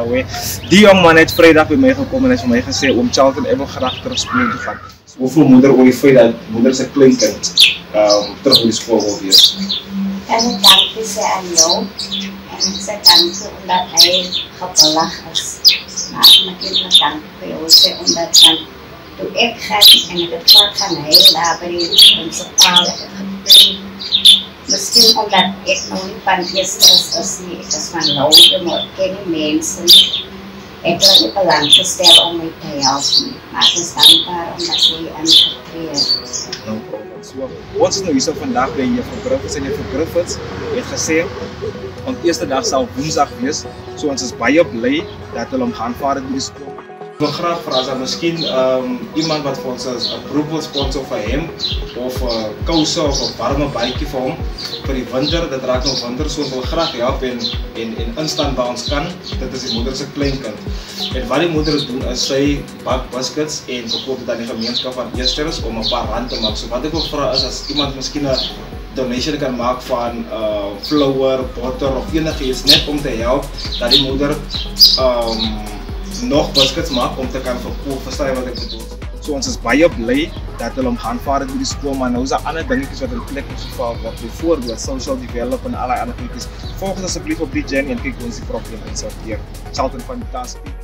away. Die jongeman heeft vrijdag bij mij gekomen en heeft mij gezegd om Charlton even graag terug spelen te gaan. Hoeveel moeder oor die feit dat moeder zijn kleinkind terug op die school wil wees? En ik dank ze aan jou. En ze dank ze omdat hij gebelag is. Maar mijn kinderen dank voor jou omdat dan toen ik ga en ik het vlak gaan heel daar bij onze talen gebeurd. Misschien omdat ik nog niet van gisteren is niet, ik is van louter, maar ik ken die mensen niet. Ik wil niet belang te stellen om mij te helpen, maar ik is dankbaar omdat jullie aan me getreden. Ons is nou hier vandaag bij je vergriffens en je vergriffens het gezegd, want de eerste dag zal woensdag wees, so ons is baie blij dat we hem gaan varen door die school. Ik wil graag vragen, misschien iemand wat voor ons een beroep wil sponsoren voor hem, of kousen of een warme bike voor hem, voor die winter, dat raakt nog winter, so ik wil graag helpen in instant bij ons kan, dat is die moeder zijn kleinkind. En wat die moeder doen is, zij bak biscuits en verkoopt het aan de gemeenschap van Eersters om een paar rand te maken. So wat ik wil vragen is, als iemand misschien een donation kan maken van flour, boter of enige iets, net om te helpen, dat die moeder nog biscuits maak om te kan verkopen, verstaan je wat ik bedoel? So ons is baie blij dat we hem gaan varen door die school, maar nou is er andere dingetjes wat in plek moet gevallen worden, bijvoorbeeld social development en allerlei andere dingetjes. Volg ons alsjeblieft op die gen en kijk hoe ons die probleem insorteert. Charlton van die taal speak.